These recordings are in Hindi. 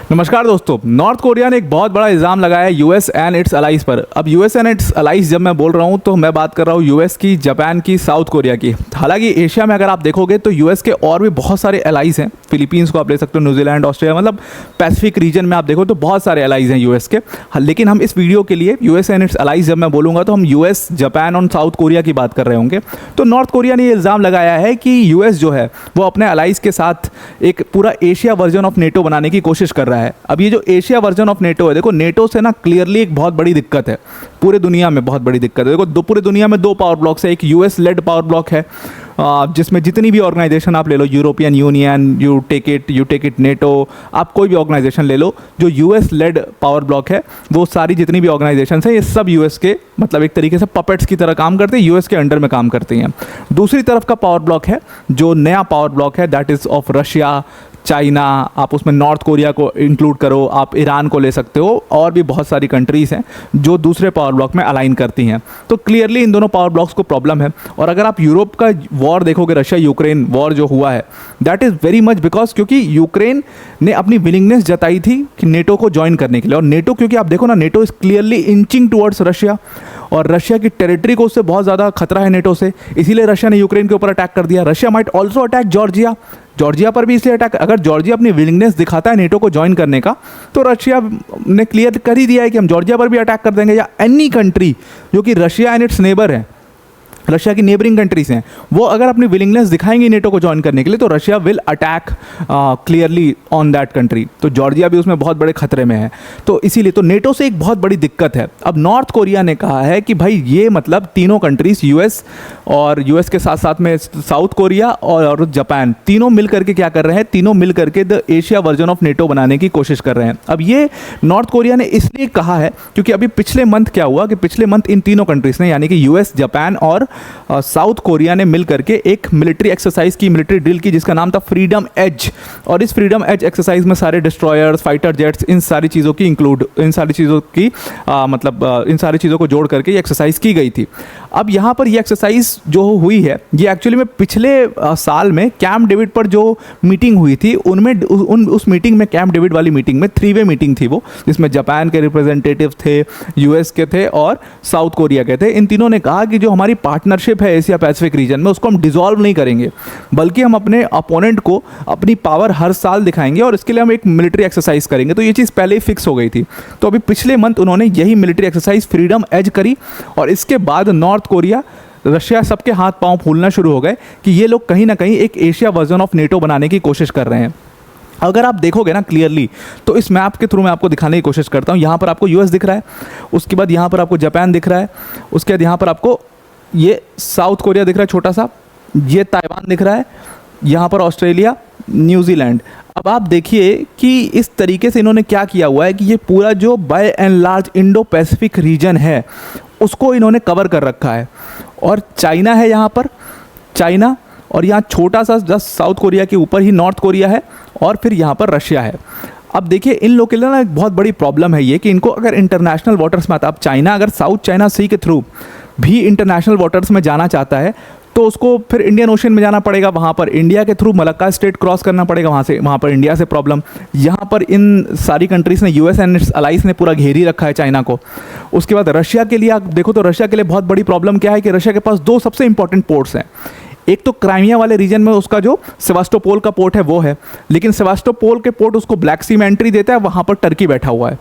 नमस्कार दोस्तों। नॉर्थ कोरिया ने एक बहुत बड़ा इल्ज़ाम लगाया है यूएस एंड इट्स अलाइज पर। अब यूएस एंड इट्स अलाइज जब मैं बोल रहा हूँ तो मैं बात कर रहा हूँ यूएस की, जापान की, साउथ कोरिया की। हालांकि एशिया में अगर आप देखोगे तो यूएस के और भी बहुत सारे अलाइज हैं। फिलीपींस को आप ले सकते हो, न्यूजीलैंड, ऑस्ट्रेलिया, मतलब पैसिफिक रीजन में आप देखो तो बहुत सारे अलाइज हैं यूएस के। लेकिन हम इस वीडियो के लिए यूएस एंड इट्स अलाइज जब मैं बोलूँगा तो हम यूएस, जापान और साउथ कोरिया की बात कर रहे होंगे। तो नॉर्थ कोरिया ने ये इल्ज़ाम लगाया है कि यूएस जो है वो अपने अलाइज के साथ एक पूरा एशिया वर्जन ऑफ नेटो बनाने की कोशिश कर रहा है। अब ये जो एशिया वर्जन ऑफ नेटो है, देखो नेटो से ना क्लियरली एक बहुत बड़ी दिक्कत है, पूरे दुनिया में बहुत बड़ी दिक्कत है। देखो पूरे दुनिया में दो पावर ब्लॉक्स है, एक यूएस लेड पावर ब्लॉक है जिसमें जितनी भी ऑर्गेनाइजेशन आप ले लो, European Union, you take it NATO, आप कोई भी ऑर्गेनाइजेशन ले लो, जो यूएस लेड पावर ब्लॉक है वो सारी जितनी भी ऑर्गेनाइजेशन है ये सब यूएस के मतलब एक तरीके से पपेट्स की तरह काम करते हैं, यूएस के अंडर में काम करती हैं। दूसरी तरफ का पावर ब्लॉक है जो नया पावर ब्लॉक है, that is of Russia, China, आप उसमें नॉर्थ कोरिया को इंक्लूड करो, आप ईरान को ले सकते हो, और भी बहुत सारी कंट्रीज़ हैं जो दूसरे पावर ब्लॉक में अलाइन करती हैं। तो क्लियरली इन दोनों पावर ब्लॉक्स को प्रॉब्लम है। और अगर आप यूरोप का वॉर देखोगे, रशिया यूक्रेन वॉर जो हुआ है, that is very much because क्योंकि यूक्रेन ने अपनी विलिंगनेस जताई थी कि नेटो को ज्वाइन करने के लिए। और नेटो, क्योंकि आप देखो ना, NATO is clearly inching towards Russia, और रशिया की टेरिटरी को उससे बहुत ज़्यादा खतरा है नेटो से, इसीलिए रशिया ने यूक्रेन के ऊपर अटैक कर दिया। Russia might also attack Georgia पर भी इसलिए अटैक। अगर जॉर्जिया अपनी विलिंगनेस दिखाता है नेटो को ज्वाइन करने का, तो रशिया ने क्लियर कर ही दिया है कि हम जॉर्जिया पर भी अटैक कर देंगे, या एनी कंट्री जो कि रशिया एंड इट्स नेबर है, रशिया की नेबरिंग कंट्रीज हैं, वो अगर अपनी विलिंगनेस दिखाएंगे नेटो को ज्वाइन करने के लिए, तो Russia will attack clearly on that country. तो जॉर्जिया भी उसमें बहुत बड़े खतरे में है। तो इसीलिए तो नेटो से एक बहुत बड़ी दिक्कत है। अब नॉर्थ कोरिया ने कहा है कि भाई ये मतलब तीनों कंट्रीज, यूएस और यूएस के साथ साथ में साउथ कोरिया और जापान, तीनों मिल करके क्या कर रहे हैं, तीनों मिल करके the Asia version of NATO बनाने की कोशिश कर रहे हैं। अब ये नॉर्थ कोरिया ने इसलिए कहा है क्योंकि अभी पिछले मंथ क्या हुआ कि पिछले मंथ इन तीनों कंट्रीज ने, यानी कि यूएस, जापान और साउथ कोरिया ने मिल करके एक मिलिट्री एक्सरसाइज की, मिलिट्री ड्रिल की, जिसका नाम था फ्रीडम एज। और इस फ्रीडम एज एक्सरसाइज में सारे डिस्ट्रॉयर्स, फाइटर जेट्स, इन सारी चीज़ों की इन सारी चीज़ों को जोड़ करके ये एक्सरसाइज की गई थी। अब यहाँ पर ये एक्सरसाइज जो हुई है, ये एक्चुअली में पिछले साल में कैंप डेविड पर जो मीटिंग हुई थी, उनमें उस मीटिंग में, कैंप डेविड वाली मीटिंग में 3-वे मीटिंग थी वो, जिसमें जापान के रिप्रेजेंटेटिव थे, यूएस के थे और साउथ कोरिया के थे। इन तीनों ने कहा कि जो हमारी पार्टनरशिप है एशिया पैसिफिक रीजन में, उसको हम डिसॉल्व नहीं करेंगे, बल्कि हम अपने अपोनेंट को अपनी पावर हर साल दिखाएंगे और इसके लिए हम एक मिलिट्री एक्सरसाइज करेंगे। तो ये चीज़ पहले ही फिक्स हो गई थी। तो अभी पिछले मंथ उन्होंने यही मिलिट्री एक्सरसाइज फ्रीडम एज करी, और इसके बाद नॉर्थ कोरिया, रशिया, सबके हाथ पांव फूलना शुरू हो गए कि ये लोग कहीं ना कहीं एक एशिया वर्जन ऑफ नेटो बनाने की कोशिश कर रहे हैं। अगर आप देखोगे ना क्लियरली, तो इस मैप के थ्रू मैं आपको दिखाने की कोशिश करता हूँ। यहाँ पर आपको यूएस दिख रहा है, उसके बाद यहाँ पर आपको जापान दिख रहा है, उसके बाद यहाँ पर आपको ये साउथ कोरिया दिख रहा है छोटा सा, ये ताइवान दिख रहा है, यहाँ पर ऑस्ट्रेलिया, न्यूजीलैंड। अब आप देखिए कि इस तरीके से इन्होंने क्या किया हुआ है कि ये पूरा जो by and large Indo Pacific region है उसको इन्होंने कवर कर रखा है। और चाइना है यहाँ पर, चाइना, और यहाँ छोटा सा जस्ट साउथ कोरिया के ऊपर ही नॉर्थ कोरिया है, और फिर यहाँ पर रशिया है। अब देखिए इन लोगों के लिए ना एक बहुत बड़ी प्रॉब्लम है ये कि इनको अगर इंटरनेशनल वाटर्स में आता, अब चाइना अगर साउथ चाइना सी के थ्रू भी इंटरनेशनल वाटर्स में जाना चाहता है तो उसको फिर इंडियन ओशन में जाना पड़ेगा, वहाँ पर इंडिया के थ्रू मलक्का स्ट्रेट क्रॉस करना पड़ेगा, वहाँ पर इंडिया से प्रॉब्लम। यहाँ पर इन सारी कंट्रीज़ ने, यूएस एंड इट्स अलाइज ने पूरा घेरी रखा है चाइना को। उसके बाद रशिया के लिए आप देखो तो रशिया के लिए बहुत बड़ी प्रॉब्लम क्या है कि रशिया के पास 2 सबसे इंपॉर्टेंट पोर्ट्स हैं। एक तो क्राइमिया वाले रीजन में उसका जो सेवास्टोपोल का पोर्ट है वो है, लेकिन सेवास्टोपोल के पोर्ट उसको ब्लैक सी में एंट्री देता है, वहाँ पर टर्की बैठा हुआ है।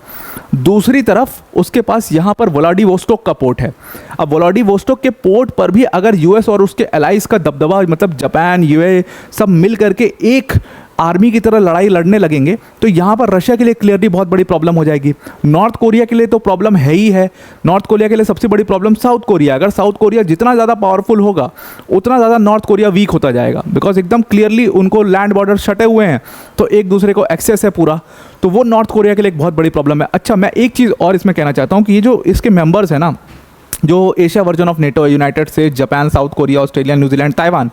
दूसरी तरफ उसके पास यहाँ पर व्लादिवोस्टोक का पोर्ट है। अब व्लादिवोस्टोक के पोर्ट पर भी अगर यूएस और उसके अलाइज का दबदबा, मतलब जापान, यूए सब मिल करके एक आर्मी की तरह लड़ाई लड़ने लगेंगे, तो यहाँ पर रशिया के लिए क्लियरली बहुत बड़ी प्रॉब्लम हो जाएगी। नॉर्थ कोरिया के लिए तो प्रॉब्लम है ही है। नॉर्थ कोरिया के लिए सबसे बड़ी प्रॉब्लम साउथ कोरिया। अगर साउथ कोरिया जितना ज़्यादा पावरफुल होगा उतना ज़्यादा नॉर्थ कोरिया वीक होता जाएगा, बिकॉज एकदम क्लियरली उनको लैंड बॉर्डर सटे हुए हैं, तो एक दूसरे को एक्सेस है पूरा। तो वो नॉर्थ कोरिया के लिए एक बहुत बड़ी प्रॉब्लम है। अच्छा, मैं एक चीज़ और इसमें कहना चाहता हूँ कि ये जो इसके मेंबर्स हैं ना, जो एशिया वर्जन ऑफ नेटो है, United states, Japan, south Korea, Australia, New Zealand, Taiwan,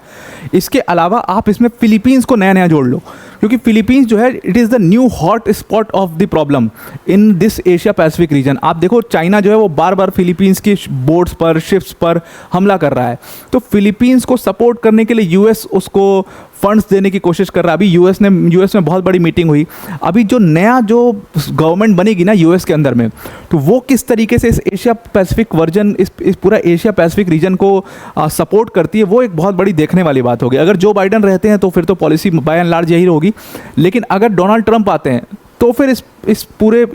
इसके अलावा आप इसमें फिलीपींस को नया नया जोड़ लो, क्योंकि फिलीपींस जो है it is the new hot spot of the problem in this Asia Pacific reason. आप देखो चाइना जो है वो बार बार फिलीपींस की बोट्स पर, शिप्स पर हमला कर रहा है, तो फिलीपींस को सपोर्ट करने के लिए यूएस उसको फंड्स देने की कोशिश कर रहा है। अभी यूएस में बहुत बड़ी मीटिंग हुई। अभी जो नया जो गवर्नमेंट बनेगी ना यूएस के अंदर में, तो वो किस तरीके से इस एशिया पैसिफिक वर्जन, इस पूरा एशिया पैसिफिक रीजन को सपोर्ट करती है, वो एक बहुत बड़ी देखने वाली बात होगी। अगर जो बाइडन रहते हैं तो फिर तो पॉलिसी बाय एंड लार्ज यही होगी, लेकिन अगर डोनाल्ड ट्रंप आते हैं तो फिर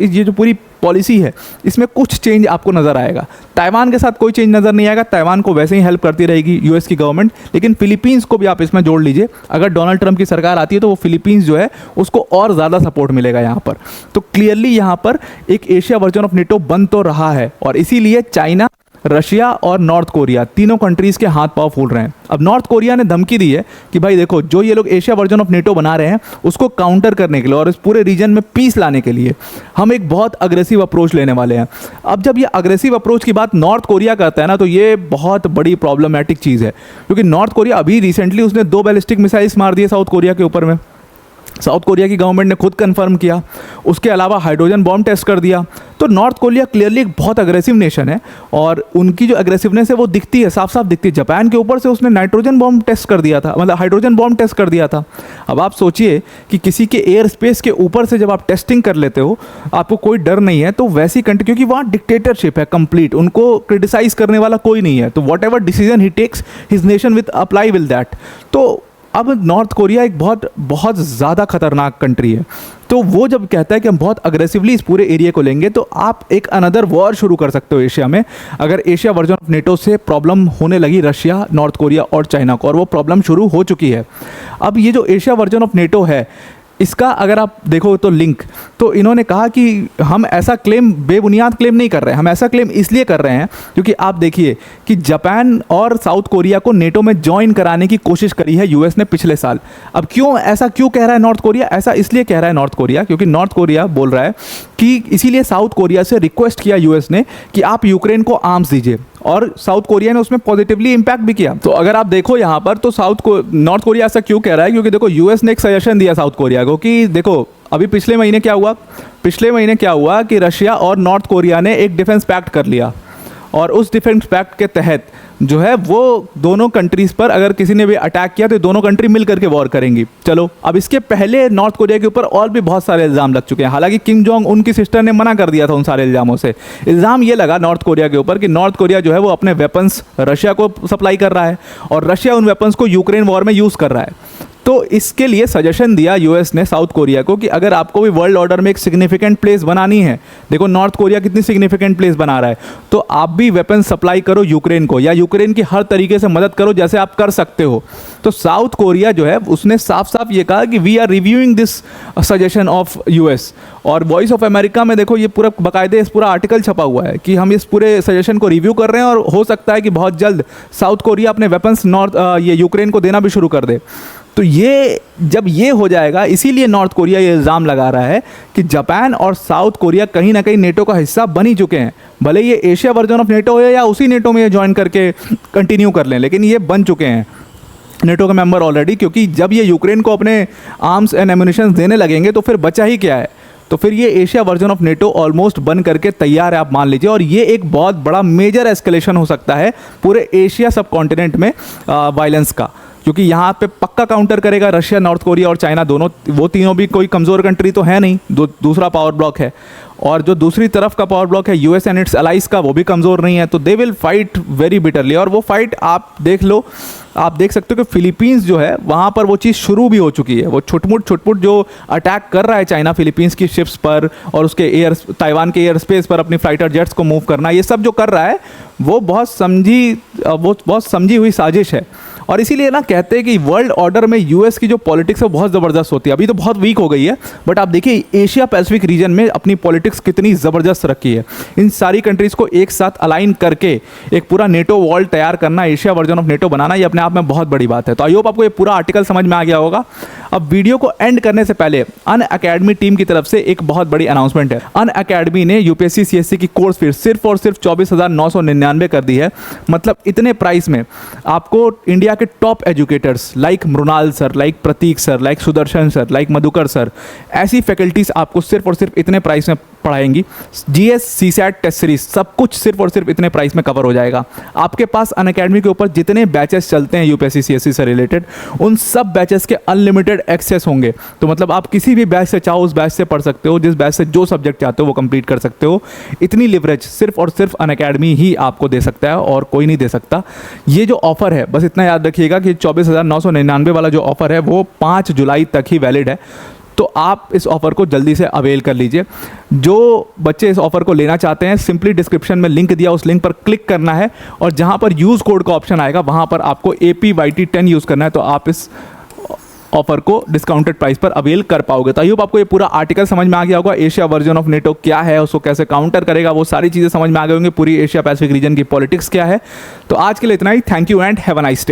ये जो पूरी पॉलिसी है इसमें कुछ चेंज आपको नज़र आएगा। ताइवान के साथ कोई चेंज नज़र नहीं आएगा, ताइवान को वैसे ही हेल्प करती रहेगी यूएस की गवर्नमेंट, लेकिन फिलीपींस को भी आप इसमें जोड़ लीजिए। अगर डोनाल्ड ट्रंप की सरकार आती है तो वो फिलीपींस जो है उसको और ज़्यादा सपोर्ट मिलेगा यहाँ पर। तो क्लियरली यहाँ पर एक एशिया वर्जन ऑफ नेटो बन तो रहा है, और इसीलिए चाइना, रशिया और नॉर्थ कोरिया तीनों कंट्रीज़ के हाथ पांव फूल रहे हैं। अब नॉर्थ कोरिया ने धमकी दी है कि भाई देखो, जो ये लोग एशिया वर्जन ऑफ नेटो बना रहे हैं उसको काउंटर करने के लिए और इस पूरे रीजन में पीस लाने के लिए हम एक बहुत अग्रेसिव अप्रोच लेने वाले हैं। अब जब ये अग्रेसिव अप्रोच की बात नॉर्थ कोरिया करता है ना, तो ये बहुत बड़ी प्रॉब्लमेटिक चीज़ है, क्योंकि नॉर्थ कोरिया अभी रिसेंटली उसने 2 बैलिस्टिक मिसाइल्स मार दिए साउथ कोरिया के ऊपर में। साउथ कोरिया की गवर्नमेंट ने खुद कंफर्म किया। उसके अलावा हाइड्रोजन बॉम्ब टेस्ट कर दिया। तो नॉर्थ कोरिया क्लियरली एक बहुत अग्रेसिव नेशन है, और उनकी जो अग्रेसिवनेस है वो दिखती है, साफ साफ दिखती है। जापान के ऊपर से उसने नाइट्रोजन बॉम्ब टेस्ट कर दिया था, मतलब हाइड्रोजन बॉम्ब टेस्ट कर दिया था। अब आप सोचिए कि किसी के एयर स्पेस के ऊपर से जब आप टेस्टिंग कर लेते हो, आपको कोई डर नहीं है, तो वैसी कंट्री, क्योंकि वहाँ डिक्टेटरशिप है कंप्लीट, उनको क्रिटिसाइज करने वाला कोई नहीं है, तो whatever decision he takes his nation with apply will that. तो अब नॉर्थ कोरिया एक बहुत ज़्यादा खतरनाक कंट्री है। तो वो जब कहता है कि हम बहुत अग्रेसिवली इस पूरे एरिया को लेंगे, तो आप एक अनदर वॉर शुरू कर सकते हो एशिया में, अगर एशिया वर्जन ऑफ नेटो से प्रॉब्लम होने लगी रशिया, नॉर्थ कोरिया और चाइना को, और वो प्रॉब्लम शुरू हो चुकी है। अब ये जो एशिया वर्जन ऑफ नेटो है, इसका अगर आप देखो तो लिंक, तो इन्होंने कहा कि हम ऐसा क्लेम, बेबुनियाद क्लेम नहीं कर रहे हैं, हम ऐसा क्लेम इसलिए कर रहे हैं क्योंकि आप देखिए कि जापान और साउथ कोरिया को नेटो में ज्वाइन कराने की कोशिश करी है यूएस ने पिछले साल। अब ऐसा क्यों कह रहा है नॉर्थ कोरिया? ऐसा इसलिए कह रहा है नॉर्थ कोरिया क्योंकि नॉर्थ कोरिया बोल रहा है कि इसीलिए साउथ कोरिया से रिक्वेस्ट किया यूएस ने कि आप यूक्रेन को आर्म्स दीजिए, और साउथ कोरिया ने उसमें पॉजिटिवली इंपैक्ट भी किया। तो अगर आप देखो यहाँ पर, तो नॉर्थ कोरिया ऐसा क्यों कह रहा है? क्योंकि देखो यूएस ने एक सजेशन दिया साउथ कोरिया को कि देखो, अभी पिछले महीने क्या हुआ कि रशिया और नॉर्थ कोरिया ने एक डिफेंस पैक्ट कर लिया, और उस डिफेंस पैक्ट के तहत जो है वो दोनों कंट्रीज़ पर अगर किसी ने भी अटैक किया तो दोनों कंट्री मिल करके वॉर करेंगी। चलो, अब इसके पहले नॉर्थ कोरिया के ऊपर और भी बहुत सारे इल्ज़ाम लग चुके हैं। हालांकि किम जोंग उनकी सिस्टर ने मना कर दिया था उन सारे इल्ज़ामों से। इल्ज़ाम ये लगा नॉर्थ कोरिया के ऊपर कि नॉर्थ कोरिया जो है वो अपने वेपन्स रशिया को सप्लाई कर रहा है, और रशिया उन वेपन्स को यूक्रेन वॉर में यूज़ कर रहा है। तो इसके लिए सजेशन दिया यूएस ने साउथ कोरिया को कि अगर आपको भी वर्ल्ड ऑर्डर में एक सिग्निफिकेंट प्लेस बनानी है, देखो नॉर्थ कोरिया कितनी सिग्निफिकेंट प्लेस बना रहा है, तो आप भी वेपन सप्लाई करो यूक्रेन को, या यूक्रेन की हर तरीके से मदद करो जैसे आप कर सकते हो। तो साउथ कोरिया जो है उसने साफ साफ ये कहा कि we are reviewing this suggestion of US. और वॉइस ऑफ अमेरिका में देखो ये पूरा बाकायदे इस पूरा आर्टिकल छपा हुआ है कि हम इस पूरे सजेशन को रिव्यू कर रहे हैं, और हो सकता है कि बहुत जल्द साउथ कोरिया अपने वेपन्स ये यूक्रेन को देना भी शुरू कर दे। तो ये जब ये हो जाएगा, इसीलिए नॉर्थ कोरिया ये इल्ज़ाम लगा रहा है कि जापान और साउथ कोरिया कहीं ना कहीं नेटो का हिस्सा बन ही चुके हैं। भले ये एशिया वर्जन ऑफ नेटो है या उसी नेटो में ये ज्वाइन करके कंटिन्यू कर लें, लेकिन ये बन चुके हैं नेटो का मेंबर ऑलरेडी। क्योंकि जब ये यूक्रेन को अपने आर्म्स एंड एम्यूनिशन देने लगेंगे तो फिर बचा ही क्या है? तो फिर ये Asia version of NATO almost बन करके तैयार है, आप मान लीजिए। और ये एक बहुत बड़ा मेजर एस्केलेशन हो सकता है पूरे एशिया सब कॉन्टिनेंट में वायलेंस का, क्योंकि यहाँ पे पक्का काउंटर करेगा रशिया, नॉर्थ कोरिया और चाइना दोनों। वो तीनों भी कोई कमज़ोर कंट्री तो है नहीं, दूसरा पावर ब्लॉक है, और जो दूसरी तरफ का पावर ब्लॉक है यूएस एंड इट्स अलाइज का, वो भी कमज़ोर नहीं है। तो they will fight very bitterly, और वो फाइट आप देख लो, आप देख सकते हो कि फिलीपींस जो है वहाँ पर वो चीज़ शुरू भी हो चुकी है। वो छुटपुट जो अटैक कर रहा है चाइना फिलीपींस की शिप्स पर, और उसके ताइवान के एयर स्पेस पर अपनी फाइटर जेट्स को मूव करना, ये सब जो कर रहा है वो बहुत समझी हुई साजिश है। और इसीलिए ना कहते हैं कि वर्ल्ड ऑर्डर में यूएस की जो पॉलिटिक्स है बहुत ज़बरदस्त होती है। अभी तो बहुत वीक हो गई है, बट आप देखिए एशिया पैसिफिक रीजन में अपनी पॉलिटिक्स कितनी ज़बरदस्त रखी है। इन सारी कंट्रीज़ को एक साथ अलाइन करके एक पूरा नेटो वॉल तैयार करना, एशिया वर्जन ऑफ नेटो बनाना, ये अपने आप में बहुत बड़ी बात है। तो आई होप आपको ये पूरा आर्टिकल समझ में आ गया होगा। अब वीडियो को एंड करने से पहले अन अकेडमी टीम की तरफ से एक बहुत बड़ी अनाउंसमेंट है। अन अकेडमी ने यूपीएससी सीएससी की कोर्स फीस सिर्फ और सिर्फ 24,999 कर दी है। मतलब इतने प्राइस में आपको इंडिया के top educators like Mrinal sir, like Prateek sir, like Sudarshan sir, like Madhukar sir, ऐसी फैकल्टीज़ आपको सिर्फ और सिर्फ इतने प्राइस में पढ़ाएंगी। जीएस, सीसैट, टेस्ट सीरीज सब कुछ सिर्फ और सिर्फ इतने प्राइस में कवर हो जाएगा। आपके पास अनअकैडमी के ऊपर जितने बैचेस चलते हैं यूपीएससी सीएससी से रिलेटेड, उन सब बैचेस के अनलिमिटेड एक्सेस होंगे। तो मतलब आप किसी भी बैच से चाहो उस बैच से पढ़ सकते हो, जिस बैच से जो सब्जेक्ट चाहते हो वो कंप्लीट कर सकते हो। इतनी लिवरेज सिर्फ और सिर्फ अनअकैडमी ही आपको दे सकता है और कोई नहीं दे सकता। ये जो ऑफर है, बस इतना याद रखिएगा कि 24,999 वाला जो ऑफर है वो 5 जुलाई तक ही वैलिड है। तो आप इस ऑफ़र को जल्दी से अवेल कर लीजिए। जो बच्चे इस ऑफ़र को लेना चाहते हैं, सिंपली डिस्क्रिप्शन में लिंक दिया, उस लिंक पर क्लिक करना है और जहां पर यूज़ कोड का ऑप्शन आएगा वहां पर आपको APYT10 यूज़ करना है। तो आप इस ऑफर को डिस्काउंटेड प्राइस पर अवेल कर पाओगे। तो आई होप आपको ये पूरा आर्टिकल समझ में आ गया होगा। एशिया वर्जन ऑफ नेटो क्या है, उसको कैसे काउंटर करेगा, वो सारी चीज़ें समझ में आ गई होंगी। पूरी एशिया पैसिफिक रीजन की पॉलिटिक्स क्या है। तो आज के लिए इतना ही। Thank you and have a nice day.